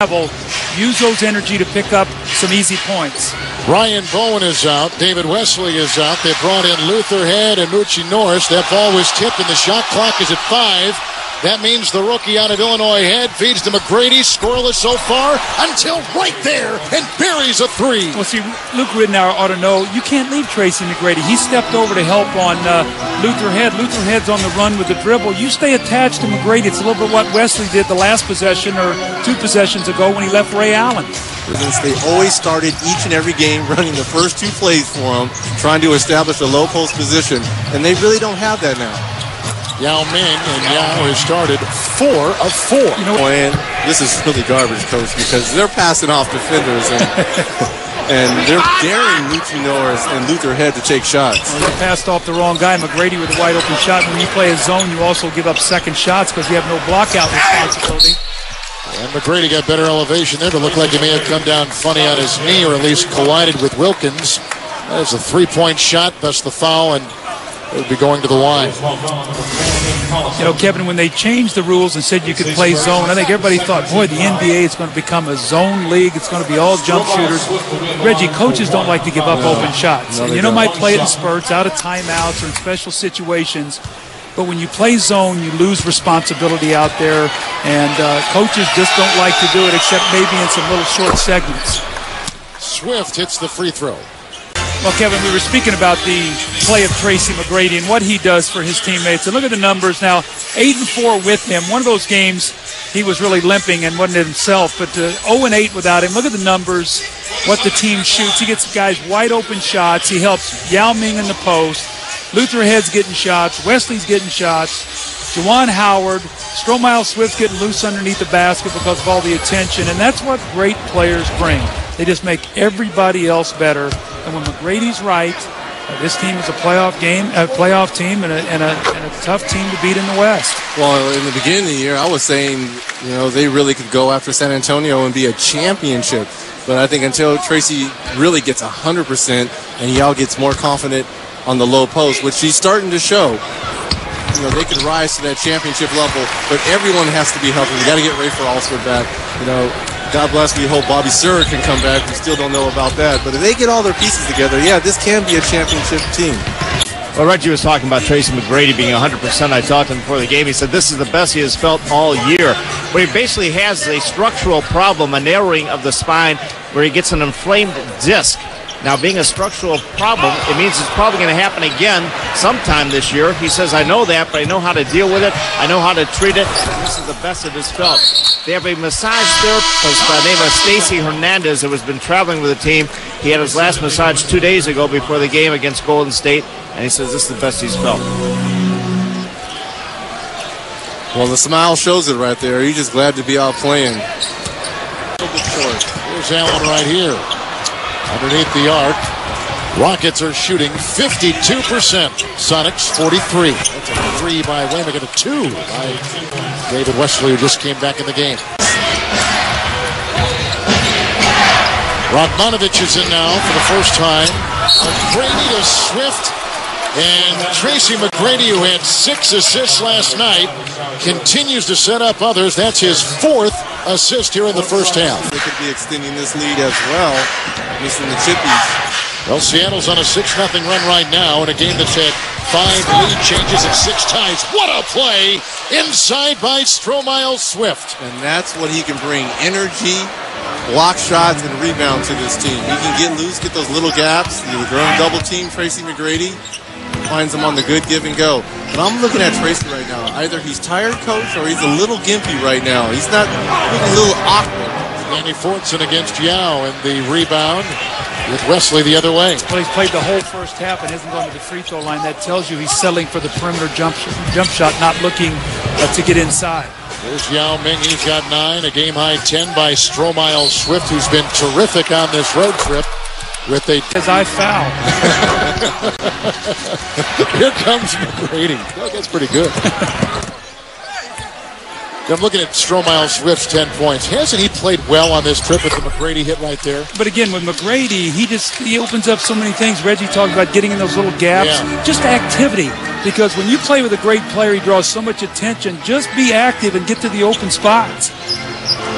use those energy to pick up some easy points. Ryan Bowen is out. David Wesley is out. They brought in Luther Head and Moochie Norris. That ball was tipped, and the shot clock is at 5. That means the rookie out of Illinois, Head, feeds to McGrady. Scoreless so far until right there and buries a 3. Well, see, Luke Ridnour ought to know you can't leave Tracy McGrady. He stepped over to help on Luther Head. Luther Head's on the run with the dribble. You stay attached to McGrady. It's a little bit what Wesley did the last possession or 2 possessions ago when he left Ray Allen. They always started each and every game running the first 2 plays for him, trying to establish a low post position, and they really don't have that now. Yao Ming, and Yao has started 4 of 4. You know, and this is really garbage, Coach, because they're passing off defenders and they're daring Moochie Norris and Luther Head to take shots. Well, they passed off the wrong guy, McGrady with a wide open shot. When you play a zone, you also give up second shots because you have no blockout responsibility. And McGrady got better elevation there, but looked like he may have come down funny on his knee or at least collided with Wilkins. That is a 3-point shot, thus the foul, and it would be going to the line. You know, Kevin, when they changed the rules and said you could play zone, I think everybody thought, boy, the NBA is going to become a zone league. It's going to be all jump shooters. Reggie, coaches don't like to give up open shots. And you know, might play it in spurts, out of timeouts, or in special situations. But when you play zone, you lose responsibility out there, and coaches just don't like to do it, except maybe in some little short segments. Swift hits the free throw. Well, Kevin, we were speaking about the play of Tracy McGrady and what he does for his teammates. And look at the numbers now, 8-4 with him. One of those games, he was really limping and wasn't himself, but 0-8 without him. Look at the numbers, what the team shoots. He gets guys wide open shots. He helps Yao Ming in the post. Luther Head's getting shots. Wesley's getting shots. Juwan Howard. Stromile Swift's getting loose underneath the basket because of all the attention. And that's what great players bring. They just make everybody else better. And when McGrady's right, this team is a playoff team and a tough team to beat in the West. Well, in the beginning of the year, I was saying, you know, they really could go after San Antonio and be a championship. But I think until Tracy really gets 100% and Yao gets more confident on the low post, which he's starting to show, you know, they could rise to that championship level. But everyone has to be healthy. We got to get Ray Alsford back. You know, God bless, we hope Bobby Sura can come back. We still don't know about that. But if they get all their pieces together, yeah, this can be a championship team. Well, Reggie was talking about Tracy McGrady being 100%. I talked to him before the game. He said this is the best he has felt all year. What he basically has is a structural problem, a narrowing of the spine, where he gets an inflamed disc. Now, being a structural problem, it means it's probably going to happen again sometime this year. He says, I know that, but I know how to deal with it. I know how to treat it. And this is the best it has felt. They have a massage therapist by the name of Stacy Hernandez that has been traveling with the team. He had his last massage 2 days ago before the game against Golden State, and he says this is the best he's felt. Well, the smile shows it right there. He's just glad to be out playing. Here's Allen right here. Underneath the arc, Rockets are shooting 52%. Sonics 43. That's a 3 by Wayman, and a 2 by David Wesley, who just came back in the game. Radmanovich is in now for the first time. McGrady to Swift. And Tracy McGrady, who had 6 assists last night, continues to set up others. That's his 4th assist here in the first half. They could be extending this lead as well, missing the chippies. Well, Seattle's on a 6-0 run right now in a game that's had 5 lead changes and 6 ties. What a play inside by Stromile Swift. And that's what he can bring, energy, block shots, and rebound to this team. He can get loose, get those little gaps. They're going to double team Tracy McGrady. Finds him on the good give and go. But I'm looking at Tracy right now. Either he's tired, Coach, or he's a little gimpy right now. He's not looking a little awkward. Danny Fortson against Yao in the rebound with Wesley the other way. Well, he's played the whole first half and hasn't gone to the free throw line. That tells you he's settling for the perimeter jump shot, not looking to get inside. There's Yao Ming. He's got 9. A game-high 10 by Stromile Swift, who's been terrific on this road trip. With a as I foul. Here comes McGrady. Oh, that's pretty good. I'm looking at Stromile Swift's 10 points. Hasn't he played well on this trip with the McGrady hit right there? But again, with McGrady, he opens up so many things. Reggie talked about getting in those little gaps. Yeah. Just activity. Because when you play with a great player, he draws so much attention. Just be active and get to the open spots.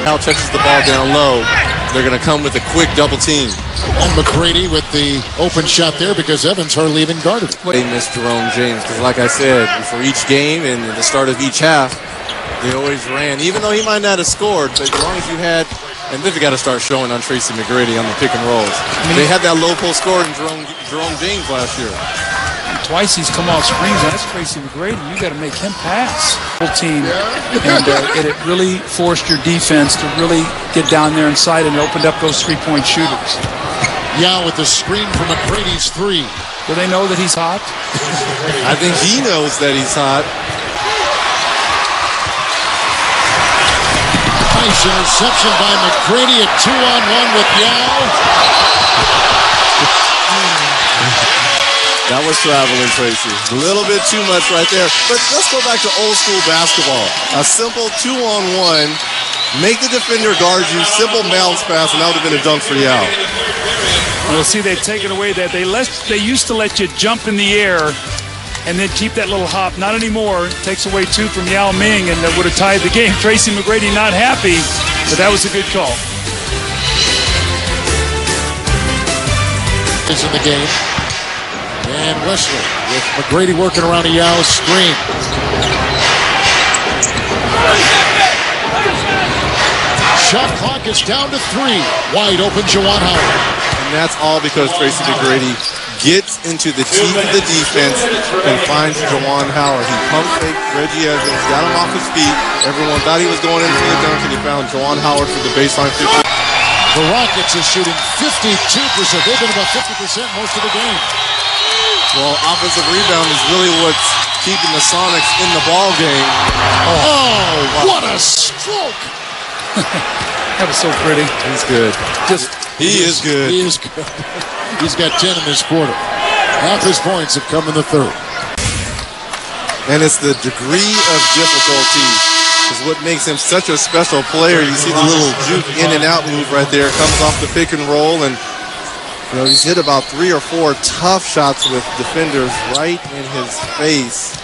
Al touches the ball down low. They're going to come with a quick double team. And McGrady with the open shot there because Evans hardly even guarded it. They missed Jerome James because, like I said, before each game and at the start of each half, they always ran. Even though he might not have scored, but as long as you had, and then they got to start showing on Tracy McGrady on the pick and rolls. They had that low post score in Jerome James last year. Twice he's come off screens. That's Tracy McGrady. You got to make him pass. Full team, and it really forced your defense to really get down there inside and opened up those three-point shooters. Yeah, with the screen from McGrady's three. Do they know that he's hot? I think he knows that he's hot. Nice interception by McGrady at 2-on-1 with Yao. That was traveling, Tracy. A little bit too much right there. But let's go back to old school basketball. A simple 2-on-1. Make the defender guard you. Simple bounce pass, and that would have been a dunk for Yao. Well, see, they've taken away that. They used to let you jump in the air and then keep that little hop. Not anymore. It takes away two from Yao Ming, and that would have tied the game. Tracy McGrady not happy, but that was a good call. Is in the game. And Wesley with McGrady working around a Yao screen. Shot clock is down to 3. Wide open, Juwan Howard. And that's all because Tracy McGrady gets into the teeth of the defense and finds Juwan Howard. He pump faked Reggie Evans, got him off his feet. Everyone thought he was going in for the dunk, and he found Juwan Howard for the baseline 50. The Rockets are shooting 52%. They've been about 50% most of the game. Well, offensive rebound is really what's keeping the Sonics in the ball game. Oh, what a stroke! That was so pretty. He's good. He is good. He is good. He's got 10 in this quarter. Half his points have come in the third. And it's the degree of difficulty is what makes him such a special player. You see the little juke in and out move right there. Comes off the pick and roll, and he's hit about 3 or 4 tough shots with defenders right in his face.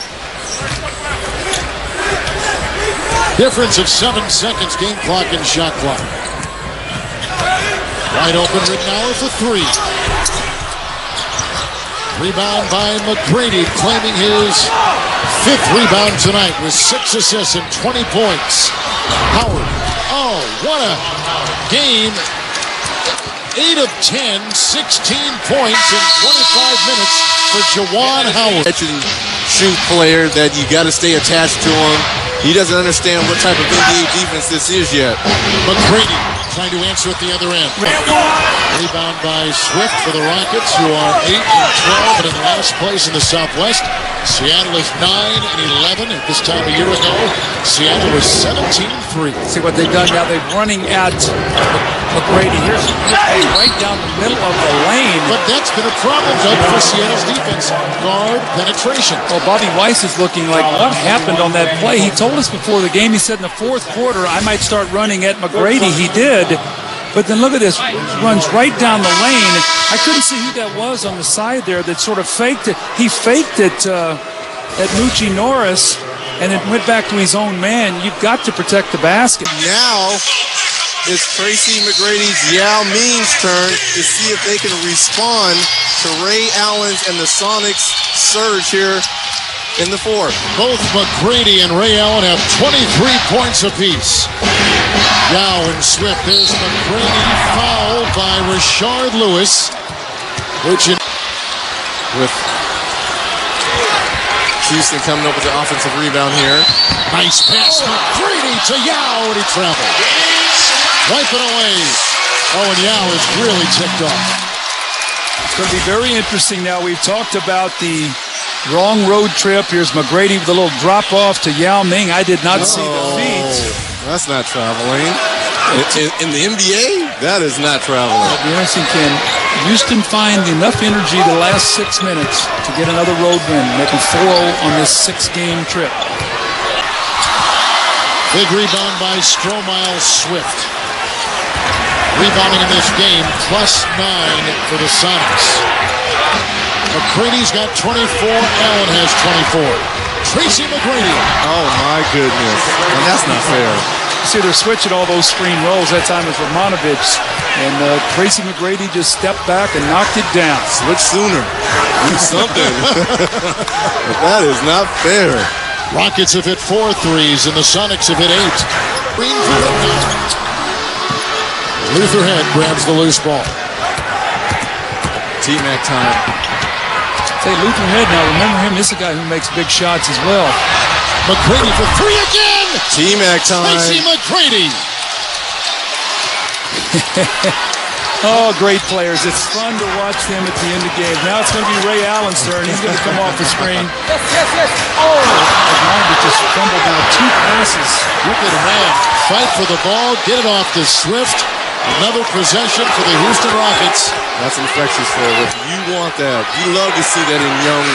Difference of 7 seconds, game clock and shot clock. Wide open Rittenauer for 3. Rebound by McGrady, claiming his 5th rebound tonight with 6 assists and 20 points. Howard, oh, what a game. 8 of 10, 16 points in 25 minutes for Juwan Howard. Shoot player that you got to stay attached to him. He doesn't understand what type of NBA defense this is yet. McGrady trying to answer at the other end. Rebound by Swift for the Rockets, who are 8 and 12 and in last place in the Southwest. Seattle is 9 and 11 at this time a year ago. Seattle was 17-3. See what they've done now. They're running at McGrady. Here's right down the middle of the lane. But that's been a problem, Doug, for Seattle's defense. Guard penetration. Well, Bobby Weiss is looking like, what happened on that play? He told us before the game, he said in the 4th quarter, I might start running at McGrady. He did. But then look at this, runs right down the lane. I couldn't see who that was on the side there that sort of faked it. He faked it at Nucci Norris and it went back to his own man. You've got to protect the basket. Now it's Tracy McGrady's Yao Ming's turn to see if they can respond to Ray Allen's and the Sonics surge here in the 4th. Both McGrady and Ray Allen have 23 points apiece. Yao and Swift. There's McGrady fouled by Rashard Lewis. With Houston coming up with the offensive rebound here. Nice pass, McGrady to Yao, and he traveled. Wipe it away. Oh, and Yao is really ticked off. It's going to be very interesting now. We've talked about the wrong road trip. Here's McGrady with a little drop off to Yao Ming. I did not see the feet. That's not traveling. In the NBA, that is not traveling. It'll be interesting. Can Houston find enough energy the last 6 minutes to get another road win, making 4-0 on this 6-game trip? Big rebound by Stromile Swift. Rebounding in this game, +9 for the Sonics. McGrady's got 24, Allen has 24. Tracy McGrady. Oh my goodness. And that's not fair. See, they're switching all those screen rolls. That time was Romanovich. And Tracy McGrady just stepped back and knocked it down. Switch sooner. Do something. That is not fair. Rockets have hit 4 threes, and the Sonics have hit 8. Luther Head grabs the loose ball. T-Mac time. Say Luther Head now. Remember him. This is a guy who makes big shots as well. McGrady for 3 again. T-Mac time. Tracy McGrady. Oh, great players. It's fun to watch them at the end of games. Now it's going to be Ray Allen's turn. He's going to come off the screen. Yes. Oh! It just fumbled now 2 passes. Look at Ram. Fight for the ball. Get it off to Swift. Another possession for the Houston Rockets. That's infectious for us. You want that. You love to see that in young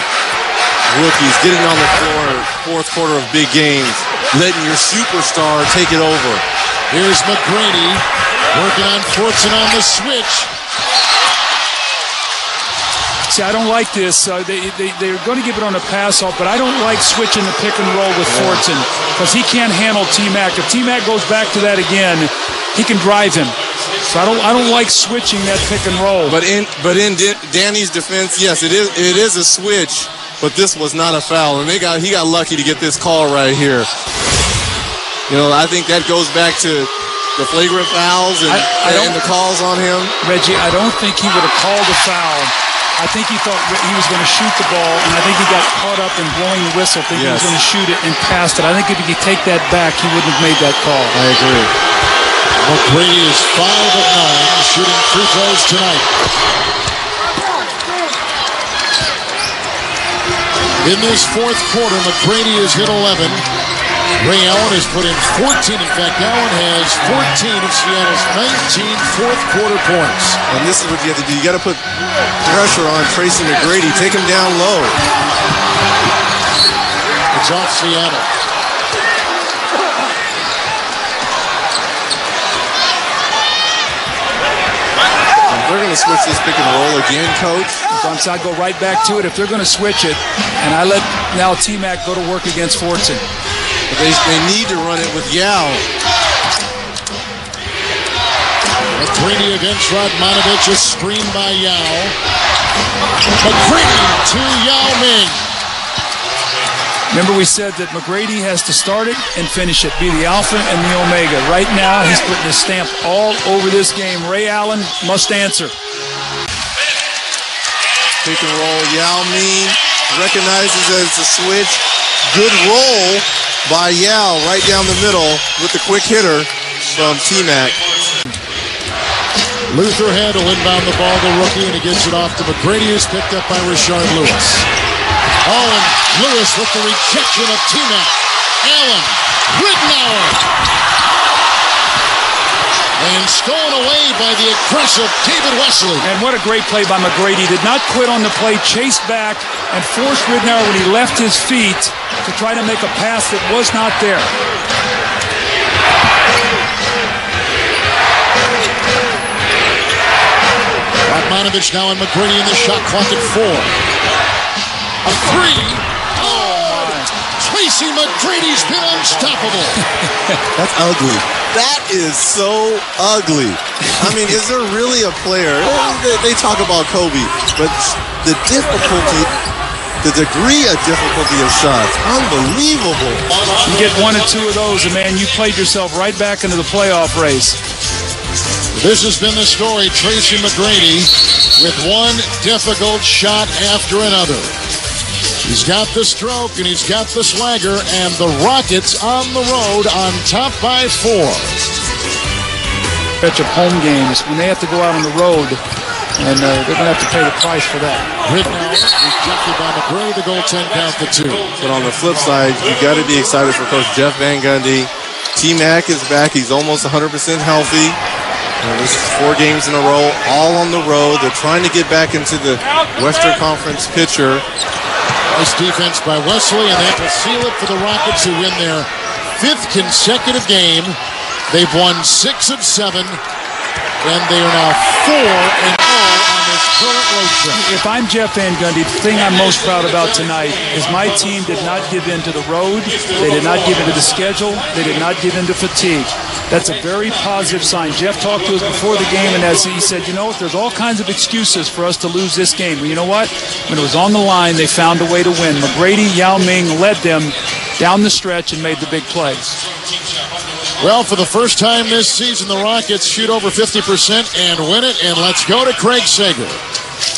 rookies getting on the floor, fourth quarter of big games, letting your superstar take it over. Here's McGrady working on Fortson on the switch. See, I don't like this. They're going to give it on a pass-off, but I don't like switching the pick and roll with Fortson because he can't handle T-Mac. If T-Mac goes back to that again, he can drive him. So I don't like switching that pick and roll. But in Danny's defense, yes, it is a switch, but this was not a foul, and he got lucky to get this call right here. You know, I think that goes back to the flagrant fouls and the calls on him. Reggie, I don't think he would have called a foul. I think he thought he was going to shoot the ball, and I think he got caught up in blowing the whistle, thinking he was going to shoot it and passed it. I think if he could take that back, he wouldn't have made that call. I agree. McGrady is 5 of 9, shooting free throws tonight. In this fourth quarter, McGrady has hit 11. Ray Allen has put in 14. In fact, Allen has 14 of Seattle's 19 fourth quarter points. And this is what you have to do. You got to put pressure on Tracy McGrady. Take him down low. It's off Seattle. They're going to switch this pick and roll again, Coach. I'd go right back to it if they're going to switch it. And I let now T-Mac go to work against Fortson. But they need to run it with Yao. McGrady against Radmanovich, a screen by Yao. McGrady to Yao Ming. Remember we said that McGrady has to start it and finish it, be the alpha and the omega. Right now he's putting his stamp all over this game. Ray Allen must answer. Pick and roll. Yao Ming recognizes that it's a switch. Good roll by Yao right down the middle with the quick hitter from T-Mac. Luther Head will inbound the ball, the rookie, and he gets it off to McGrady, who's picked up by Rashard Lewis. Oh, and Lewis with the rejection of T-Mac. Allen, Ridnour. And stolen away by the aggressive David Wesley. And what a great play by McGrady. Did not quit on the play, chased back, and forced Ridnour when he left his feet to try to make a pass that was not there. Radmanovich now on McGrady in the shot clock at 4. A 3. Oh, Tracy McGrady's been unstoppable. That's ugly. That is so ugly. I mean, is there really a player? They talk about Kobe, but the difficulty, the degree of difficulty of shots, unbelievable. You get 1 or 2 of those, and man, you played yourself right back into the playoff race. This has been the story. Tracy McGrady with one difficult shot after another. He's got the stroke and he's got the swagger, and the Rockets on the road on top by 4. Stretch of home games when they have to go out on the road, and they're going to have to pay the price for that. Ridnour rejected by McGrady. The goaltend count for 2. But on the flip side, you got to be excited for Coach Jeff Van Gundy. T-Mac is back. He's almost 100% healthy. This is 4 games in a row, all on the road. They're trying to get back into the Western Conference picture. Nice defense by Wesley, and that will seal it for the Rockets, who win their 5th consecutive game. They've won 6 of 7, and they are now 4-0 on on this current road trip. If I'm Jeff Van Gundy, the thing I'm most proud about tonight is my team did not give in to the road. They did not give in to the schedule. They did not give in to fatigue. That's a very positive sign. Jeff talked to us before the game, and as he said, there's all kinds of excuses for us to lose this game. Well, you know what? When it was on the line, they found a way to win. McGrady, Yao Ming led them down the stretch and made the big plays. Well, for the first time this season, the Rockets shoot over 50% and win it. And let's go to Craig Sager.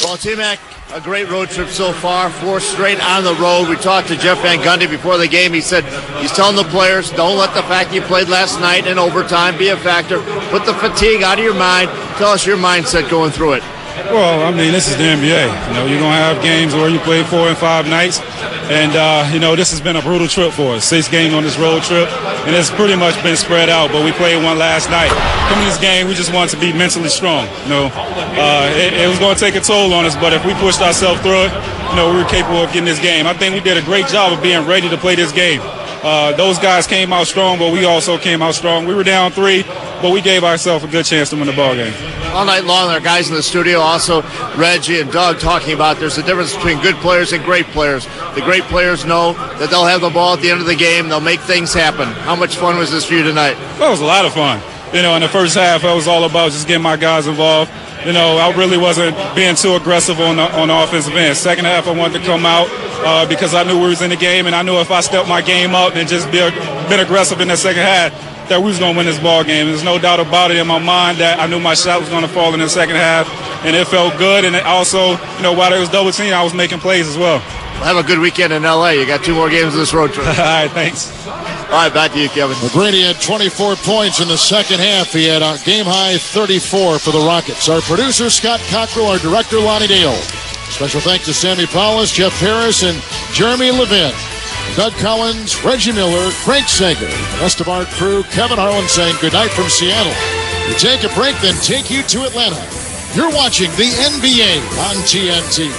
Well, T-Mac, a great road trip so far. 4 straight on the road. We talked to Jeff Van Gundy before the game. He said he's telling the players, don't let the fact you played last night in overtime be a factor. Put the fatigue out of your mind. Tell us your mindset going through it. Well, I mean, this is the NBA. You're going to have games where you play 4 and 5 nights. And, this has been a brutal trip for us. 6 games on this road trip. And it's pretty much been spread out, but we played one last night. Coming to this game, we just wanted to be mentally strong. It was going to take a toll on us, but if we pushed ourselves through it, we were capable of getting this game. I think we did a great job of being ready to play this game. Those guys came out strong, but we also came out strong. We were down 3, but we gave ourselves a good chance to win the ball game. All night long, there are guys in the studio, also Reggie and Doug, talking about there's a difference between good players and great players. The great players know that they'll have the ball at the end of the game. They'll make things happen. How much fun was this for you tonight? Well, it was a lot of fun. In the first half, it was all about just getting my guys involved. I really wasn't being too aggressive on the offensive end. Second half, I wanted to come out because I knew we was in the game, and I knew if I stepped my game up and just been aggressive in the second half, that we was going to win this ball game. There's no doubt about it in my mind that I knew my shot was going to fall in the second half, and it felt good. And it also, while there was double team, I was making plays as well. Well, have a good weekend in L.A. You got 2 more games of this road trip. All right, thanks. All right, back to you, Kevin. McGrady had 24 points in the second half. He had a game-high 34 for the Rockets. Our producer, Scott Cockrell, our director, Lonnie Dale. Special thanks to Sammy Paulus, Jeff Harris, and Jeremy Levin. Doug Collins, Reggie Miller, Craig Sager, the rest of our crew, Kevin Harlan saying goodnight from Seattle. We take a break, then take you to Atlanta. You're watching the NBA on TNT.